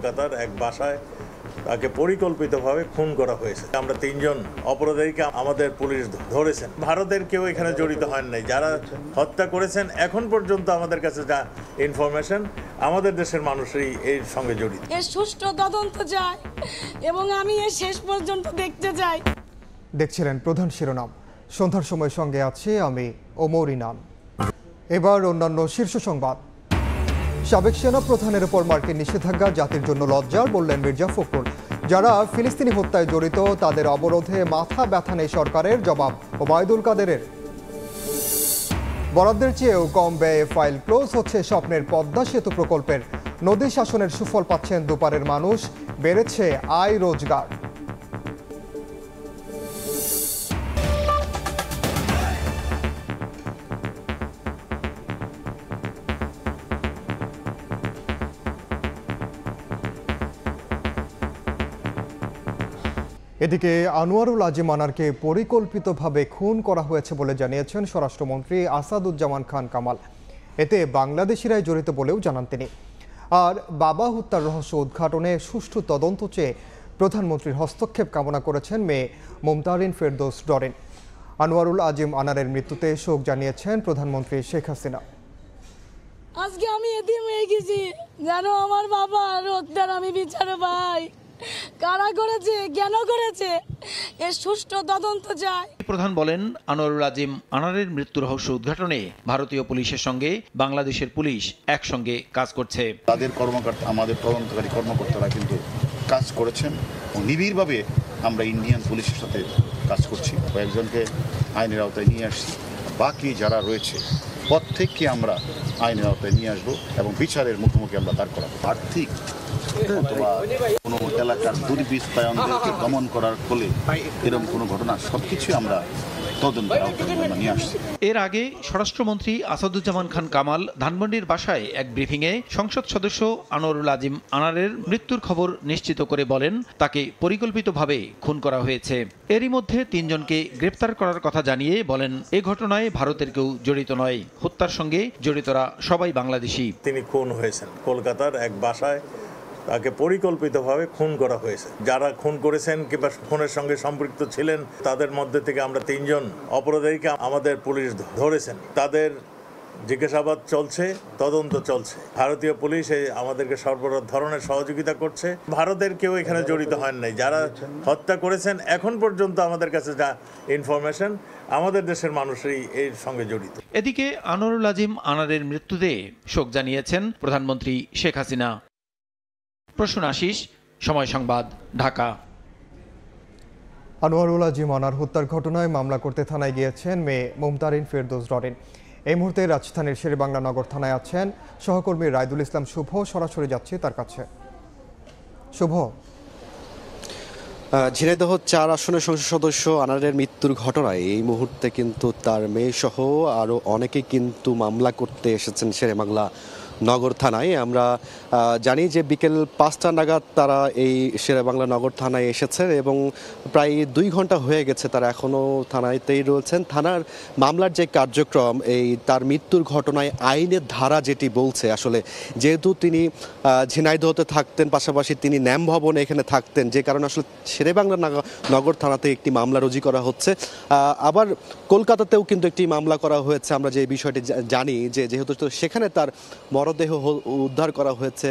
কলকাতার এক বাসায় তাকে পরিকল্পিতভাবে খুন করা হয়েছে। আমরা 3 জন অপরাধীকে আমাদের পুলিশ ধরেছেন। ভারতের কেউ এখানে জড়িত হন নাই। যারা হত্যা করেছেন এখন পর্যন্ত আমাদের কাছে যা ইনফরমেশন, আমাদের দেশের মানুষই এর সঙ্গে জড়িত। এর সুষ্ঠু তদন্ত চাই এবং আমি এর শেষ পর্যন্ত দেখতে চাই। দেখছিলেন প্রধান শিরোনাম। সন্ধ্যার সময় সঙ্গে আছি আমি ওমর ইনাম। এবার অন্যান্য শীর্ষ সংবাদ। সাবেক সেনা প্রধানের উপর মার্কিন নিষেধাজ্ঞা জাতির জন্য লজ্জার, বললেন মির্জা ফখরুল। যারা ফিলিস্তিনি হত্যায় জড়িত তাদের অবরোধে মাথা ব্যথা নেই সরকারের, জবাব ওবায়দুল কাদেরের। বরাদ্দের চেয়েও কম ব্যয়ে ফাইল ক্লোজ হচ্ছে স্বপ্নের পদ্মা সেতু প্রকল্পের। নদী শাসনের সুফল পাচ্ছেন দুপারের মানুষ, বেড়েছে আয় রোজগার। এদিকে আনোয়ারুল আজিম আনারকে পরিকল্পিতভাবে খুন করা হয়েছে বলে জানিয়েছেন স্বরাষ্ট্রমন্ত্রী আসাদুজ্জামান খান কামাল। এতে বাংলাদেশিরাই জড়িত বলেও জানান তিনি। আর বাবা হত্যার রহস্য উদ্ঘাটনে সুষ্ঠু তদন্ত চেয়ে প্রধানমন্ত্রীর হস্তক্ষেপ কামনা করেছেন মেয়ে মুমতারিন ফেরদৌস ডরিন। আনোয়ারুল আজিম আনারের মৃত্যুতে শোক জানিয়েছেন প্রধানমন্ত্রী শেখ হাসিনা। আজকে আমি এতিম হয়ে গেছি, জানো আমার বাবা হত্যার আমি বিচার পাই। কারা করেছে, কেন করেছে, এর সুষ্ঠু তদন্ত চাই। প্রধান বলেন, আনোয়ারুল আজিম আনারের মৃত্যু রহস্য উদ্ঘাটনে ভারতীয় পুলিশের সঙ্গে বাংলাদেশের পুলিশ একসঙ্গে কাজ করছে। তাদের কর্মকর্তা, আমাদের তদন্তকারী কর্মকর্তারা কিন্তু কাজ করেছেন। নিবিড়ভাবে আমরা ইন্ডিয়ান পুলিশের সাথে কাজ করছি। কয়েকজনকে আইনের আওতায় নিয়ে আসছি। বাকি যারা রয়েছে প্রত্যেককে আমরা আইনের আওতায় নিয়ে আসবো এবং বিচারের মুখোমুখি আমরা দাঁড় করাবো। আর্থিক অথবা কোনো এলাকার দুর্বৃত্তায়নদেরকে দমন করার ফলে এরকম কোনো ঘটনা সবকিছু আমরা তদন্তের আওতায় নিয়ে আসছি। এর আগে স্বরাষ্ট্রমন্ত্রী আসাদুজ্জামান খান কামাল ধানমন্ডির বাসায় এক ব্রিফিংয়ে সংসদ সদস্য আনোয়ারুল আজিম আনারের মৃত্যুর খবর নিশ্চিত করে বলেন, তাকে পরিকল্পিতভাবে খুন করা হয়েছে। এরই মধ্যে 3 জনকে গ্রেপ্তার করার কথা জানিয়ে বলেন, এ ঘটনায় ভারতের কেউ জড়িত নয়, হত্যার সঙ্গে জড়িতরা সবাই বাংলাদেশি। তিনি খুন হয়েছেন কলকাতার এক বাসায়, তাকে পরিকল্পিতভাবে খুন করা হয়েছে। যারা খুন করেছেন কিংবা খুনের সঙ্গে সম্পৃক্ত ছিলেন তাদের মধ্যে থেকে আমরা 3 জন অপরাধীকে আমাদের পুলিশ ধরেছেন। তাদের জিজ্ঞাসাবাদ চলছে, তদন্ত চলছে। ভারতীয় পুলিশ আমাদেরকে সর্ব ধরনের সহযোগিতা করছে। ভারতের কেউ এখানে জড়িত হন নাই। যারা হত্যা করেছেন এখন পর্যন্ত আমাদের কাছে যা ইনফরমেশন, আমাদের দেশের মানুষই এর সঙ্গে জড়িত। এদিকে আনোয়ারুল আজিম আনারের মৃত্যুতে শোক জানিয়েছেন প্রধানমন্ত্রী শেখ হাসিনা। প্রসূন আশিস, সময় সংবাদ, ঢাকা। আনোয়ারুল আজিম আনার হত্যার ঘটনায় মামলা করতে থানায় গিয়েছেন মেয়ে মুমতারিন ফেরদৌস ডরিন। এই মুহূর্তে রাজধানীর শেরেবাংলা নগর থানায় আছেন সহকর্মী রায়দুল ইসলাম শুভ। সরাসরি যাচ্ছি তার কাছে। শুভ, ঝিনাইদহ 4 আসনের সংসদ সদস্য আনারের মৃত্যুর ঘটনায় এই মুহূর্তে কিন্তু তার মেয়ে সহ আরও অনেকেই কিন্তু মামলা করতে এসেছেন শেরেবাংলা নগর থানায়। আমরা জানি যে বিকেল 5টা নাগাদ তারা এই শেরেবাংলা নগর থানায় এসেছেন এবং প্রায় 2 ঘন্টা হয়ে গেছে তারা এখনও থানাতেই রয়েছেন। থানার মামলার যে কার্যক্রম, এই তার মৃত্যুর ঘটনায় আইনের ধারা যেটি বলছে, আসলে যেহেতু তিনি ঝিনাইদহতে থাকতেন, পাশাপাশি তিনি ন্যাম ভবনে এখানে থাকতেন, যে কারণে আসলে শেরেবাংলা নগর থানাতে একটি মামলা রুজু করা হচ্ছে। আবার কলকাতাতেও কিন্তু একটি মামলা করা হয়েছে। আমরা যে বিষয়টি জানি যে যেহেতু সেখানে তার মরদেহ উদ্ধার করা হয়েছে,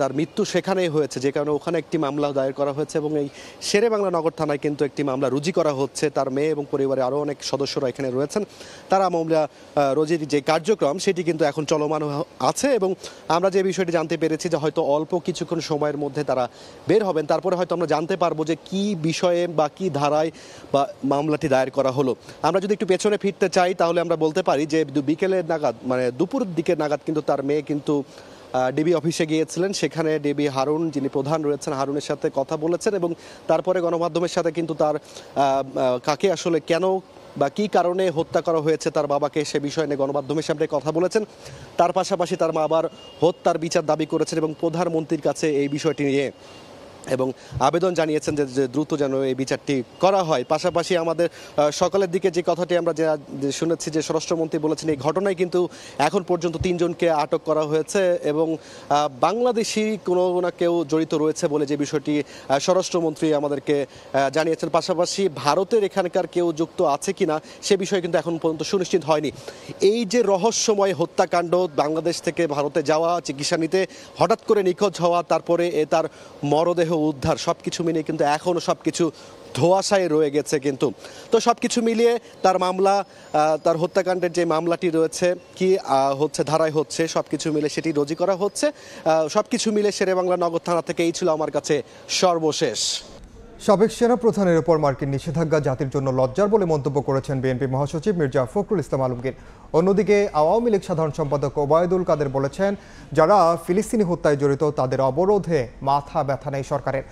তার মৃত্যু সেখানেই হয়েছে, যে কারণে ওখানে একটি মামলা দায়ের করা হয়েছে এবং এই শেরেবাংলা নগর থানায় কিন্তু একটি মামলা রুজু করা হচ্ছে। তার মেয়ে এবং পরিবারের আরও অনেক সদস্যরা এখানে রয়েছেন। তারা মামলা রুজির যে কার্যক্রম সেটি কিন্তু এখন চলমান আছে এবং আমরা যে বিষয়টি জানতে পেরেছি যে হয়তো অল্প কিছুক্ষণ সময়ের মধ্যে তারা বের হবেন। তারপরে হয়তো আমরা জানতে পারবো যে কি বিষয়ে বা কি ধারায় বা মামলাটি দায়ের করা হলো। আমরা যদি একটু পেছনে ফিরতে চাই তাহলে আমরা বলতে পারি যে বিকেলের নাগাদ, মানে দুপুরের দিকের নাগাদ কিন্তু তার মেয়ে কিন্তু ডিবি অফিসে গিয়েছিলেন। সেখানে ডিবি হারুন, যিনি প্রধান রয়েছেন, হারুনের সাথে কথা বলেছেন এবং তারপরে গণমাধ্যমের সাথে কিন্তু তার কাকে আসলে কেন বা কী কারণে হত্যা করা হয়েছে তার বাবাকে সে বিষয় নিয়ে গণমাধ্যমের সামনে কথা বলেছেন। তার পাশাপাশি তার মা আবার হত্যার বিচার দাবি করেছেন এবং প্রধানমন্ত্রীর কাছে এই বিষয়টি নিয়ে এবং আবেদন জানিয়েছেন যে দ্রুত যেন এই বিচারটি করা হয়। পাশাপাশি আমাদের সকালের দিকে যে কথাটি আমরা যে শুনেছি যে স্বরাষ্ট্রমন্ত্রী বলেছেন এই ঘটনায় কিন্তু এখন পর্যন্ত 3 জনকে আটক করা হয়েছে এবং বাংলাদেশি কোনো না কেউ জড়িত রয়েছে বলে যে বিষয়টি স্বরাষ্ট্রমন্ত্রী আমাদেরকে জানিয়েছেন। পাশাপাশি ভারতের এখানকার কেউ যুক্ত আছে কিনা সে বিষয়ে কিন্তু এখন পর্যন্ত সুনিশ্চিত হয়নি। এই যে রহস্যময় হত্যাকাণ্ড, বাংলাদেশ থেকে ভারতে যাওয়া, চিকিৎসা নিতে হঠাৎ করে নিখোঁজ হওয়া, তারপরে তার মরদেহ উদ্ধার, সবকিছু মিলিয়ে কিন্তু এখনো সবকিছু ধোঁয়াশায় রয়ে গেছে। কিন্তু তো সবকিছু মিলিয়ে তার মামলা, তার হত্যাকাণ্ডের যে মামলাটি রয়েছে কি হচ্ছে ধারায় হচ্ছে, সবকিছু মিলে সেটি রুজু করা হচ্ছে। সবকিছু মিলে শেরেবাংলা নগর থানা থেকে এই ছিল আমার কাছে সর্বশেষ। সাবেক সেনাপ্রধানের ওপর মার্কিন নিষেধাজ্ঞা জাতির জন্য লজ্জার বলে মন্তব্য করেছেন বিএনপি মহাসচিব মির্জা ফখরুল ইসলাম আলমগীর। অন্যদিকে আওয়ামী লীগ সাধারণ সম্পাদক ওবায়দুল কাদের বলেছেন, যারা ফিলিস্তিনি হত্যায় জড়িত তাদের অবরোধে মাথা ব্যথা নেই সরকারের।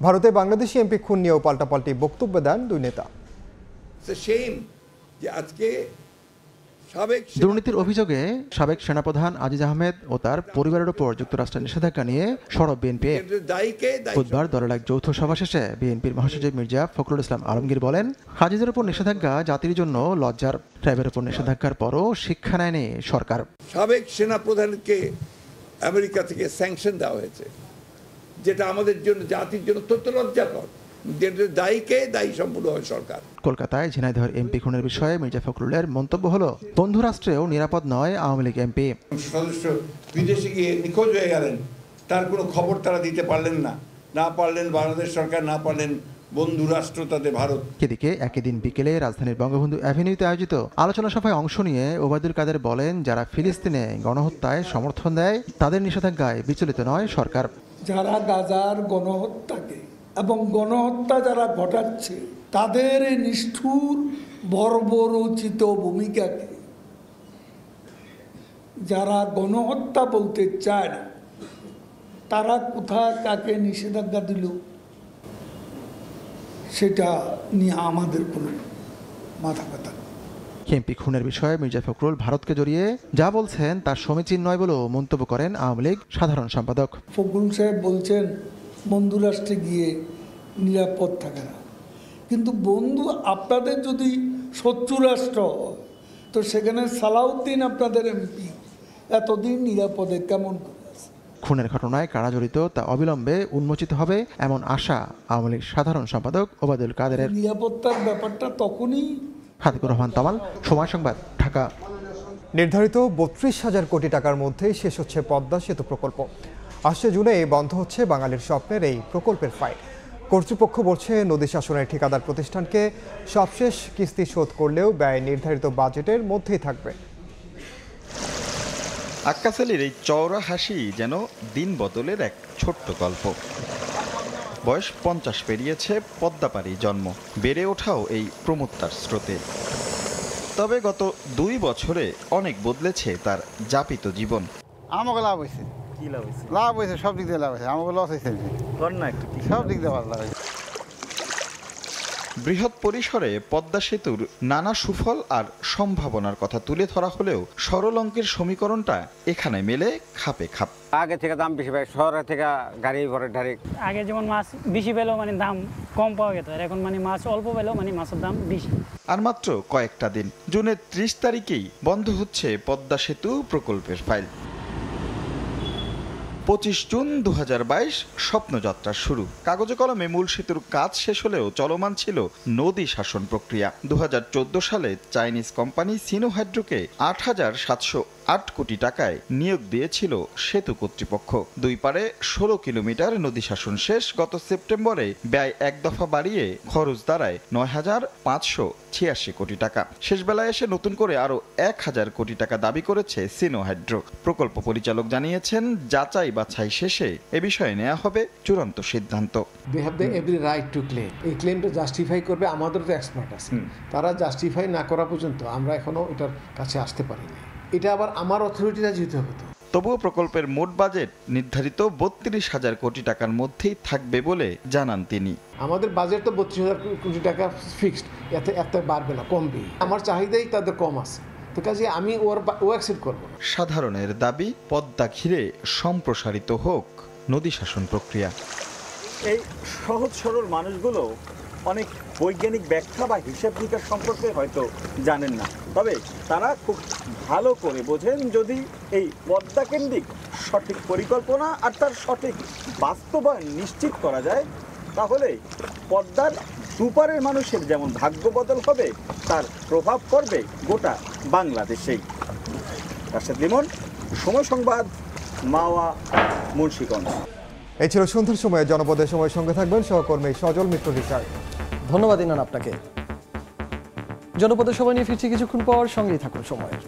ভারতে বাংলাদেশি এমপি খুন নিয়েও পাল্টাপাল্টি বক্তব্য দেন দুই নেতা। দুর্নীতির অভিযোগে সাবেক সেনাপ্রধান আজিজ আহমেদ ও তার পরিবারের উপর যুক্তরাষ্ট্রের নিষেধাজ্ঞা নিয়ে সরব বিএনপি। বুধবার দলের এক যৌথ সভা শেষে বিএনপির মহাসচিব মির্জা ফখরুল ইসলাম আলমগীর বলেন, আজিজের উপর নিষেধাজ্ঞা জাতির জন্য লজ্জার। ট্রাইবের উপর নিষেধাজ্ঞার পরও শিক্ষা নেয়নি সরকার। সাবেক সেনাপ্রধানকে আমেরিকা থেকে স্যাংশন দেওয়া হয়েছে, যেটা আমাদের জন্য, জাতির জন্য অত্যন্ত লজ্জাকর। দায়ী সম্পূর্ণ হয় সরকার। কলকাতায় ঝিনাইদহের এমপি খুনের বিষয়ে মির্জা ফখরুলের মন্তব্য হলো, বন্ধু রাষ্ট্রেও নিরাপদ নয় আওয়ামী লীগ এমপি। সদস্য বিদেশে গিয়ে নিখোঁজ হয়ে গেলেন, তার কোনো খবর তারা দিতে পারলেন না পারলেন বাংলাদেশ সরকার, না পারলেন বন্ধু রাষ্ট্র তাদের ভারত। এদিকে একই দিন বিকেলে রাজধানীর বঙ্গবন্ধু অ্যাভিনিউতে আয়োজিত আলোচনা সভায় অংশ নিয়ে ওবায়দুল কাদের বলেন, যারা ফিলিস্তিনে গণহত্যায় সমর্থন দেয় তাদের নিষেধাজ্ঞায় বিচলিত নয় সরকার। যারা গাজার গণহত্যাকে এবং গণহত্যা যারা ঘটাচ্ছে তাদের নিষ্ঠুর বর্বরোচিত ভূমিকাকে যারা গণহত্যা বলতে চায় না, তারা কোথায় কাকে নিষেধাজ্ঞা দিল সেটা নিয়ে আমাদের কোনো মাথা ব্যথা। এমপি খুনের বিষয়ে মির্জা ফখরুল ভারতকে জড়িয়ে যা বলছেন তার সমীচীন নয় বলেও মন্তব্য করেন আওয়ামী লীগ সাধারণ সম্পাদক। ফখরুল সাহেব বলছেন বন্ধু রাষ্ট্রে গিয়ে নিরাপদ থাকে না, কিন্তু বন্ধু আপনাদের যদি শত্রু রাষ্ট্র তো সেখানে সালাউদ্দিন আপনাদের এমপি এতদিন নিরাপদে কেমন করে আছে? খুনের ঘটনায় কারা জড়িত তা অবিলম্বে উন্মোচিত হবে এমন আশা আওয়ামী লীগ সাধারণ সম্পাদক ওবায়দুল কাদেরের। নিরাপত্তার ব্যাপারটা তখনই। হাতিকুর রহমান তামাল, সময় সংবাদ, ঢাকা। নির্ধারিত 32,000 কোটি টাকার মধ্যেই শেষ হচ্ছে পদ্মা সেতু প্রকল্প। আসছে জুনে বন্ধ হচ্ছে বাঙালির স্বপ্নের এই প্রকল্পের ফাইল। কর্তৃপক্ষ বলছে, নদী শাসনের ঠিকাদার প্রতিষ্ঠানকে সবশেষ কিস্তি শোধ করলেও ব্যয় নির্ধারিত বাজেটের মধ্যেই থাকবে। আক্কাস আলীর এই চওড়া হাসি যেন দিন বদলের এক ছোট্ট গল্প। বয়স 50 পেরিয়েছে, পদ্মাপাড়ি জন্ম, বেড়ে ওঠাও এই প্রমত্তার স্রোতে। তবে গত 2 বছরে অনেক বদলেছে তার যাপিত জীবন। আমাকে লাভ হয়েছে। কি লাভ হয়েছে? লাভ হয়েছে, সব দিক দিয়ে লাভ হয়েছে। আমাকে লস হয়েছে সব দিক দিয়ে লাভ হয়েছে। বৃহৎ পরিসরে পদ্মা সেতুর নানা সুফল আর সম্ভাবনার কথা তুলে ধরা হলেও সরল অঙ্কের সমীকরণটা এখানে মেলে খাপে খাপ। আগে থেকে দাম বেশি পায়, শহরের থেকে গাড়ি ভরে ডাইরেক্ট। আগে যেমন মাছ বেশি পেলেও মানে দাম কম পাওয়া যেত, আর এখন মানে মাছ অল্প পেলেও মানে মাছের দাম বেশি। আর মাত্র কয়েকটা দিন, জুনের 30 তারিখেই বন্ধ হচ্ছে পদ্মা সেতু প্রকল্পের ফাইল। 25 জুন 2022 স্বপ্নযাত্রার শুরু। কাগজে কলমে মূল সেতুর কাজ শেষ হলেও চলমান ছিল নদী শাসন প্রক্রিয়া। 2014 সালে চাইনিজ কোম্পানি সিনো হাইড্রোকে 8,708 কোটি টাকায় নিয়োগ দিয়েছিল সেতু কর্তৃপক্ষ। দুই পারে 16 কিলোমিটার নদী শাসন শেষ। গত সেপ্টেম্বরে ব্যয় এক দফা বাড়িয়ে খরচ দাঁড়ায় 9,586 কোটি টাকা। শেষ বেলায় এসে নতুন করে আরও 1,000 কোটি টাকা দাবি করেছে সিনো হাইড্রো। প্রকল্প পরিচালক জানিয়েছেন, যাচাই বাছাই শেষে এ বিষয়ে নেওয়া হবে চূড়ান্ত সিদ্ধান্ত। They have the every right to claim. এই ক্লেমটা জাস্টিফাই করবে, আমাদের তো এক্সপার্ট আছে, তারা জাস্টিফাই না করা পর্যন্ত আমরা এখনো এটার কাছে আসতে পারিনি। এটা আবার আমার অথরিটিরা যেতে হতো। তবুও প্রকল্পের মোট বাজেট নির্ধারিত 32,000 কোটি টাকার মধ্যেই থাকবে বলে জানান তিনি। আমাদের বাজেট তো 32,000 কোটি টাকা ফিক্সড, এতে বাড়বে না, কমবে। আমার চাহিদাই তাদের কম আছে, তো কাজে আমি ও অ্যাকসেপ্ট করব। সাধারণের দাবি, পদ্মা ঘিরে সম্প্রসারিত হোক নদী শাসন প্রক্রিয়া। এই সহজ সরল মানুষগুলো অনেক বৈজ্ঞানিক ব্যাখ্যা বা হিসাব নিকাশ সম্পর্কে হয়তো জানেন না, তবে তারা খুব ভালো করে বোঝেন যদি এই পদ্মা কেন্দ্রিক সঠিক পরিকল্পনা আর তার সঠিক বাস্তবায়ন নিশ্চিত করা যায়, তাহলে পদ্মার দুপারের মানুষের যেমন ভাগ্য বদল হবে, তার প্রভাব পড়বে গোটা বাংলাদেশেই। রাশেদ লিমন, সময় সংবাদ, মাওয়া, মুন্সিগঞ্জ। এই ছিল সন্ধ্যার সময়ে জনপদের সময়, সঙ্গে থাকবেন সহকর্মী সজল মিত্র রিচার্ড। ধন্যবাদ ইনান আপনাকে। জনপদের সময় নিয়ে ফিরছি কিছুক্ষণ পর, সঙ্গেই থাকুন সময়ের।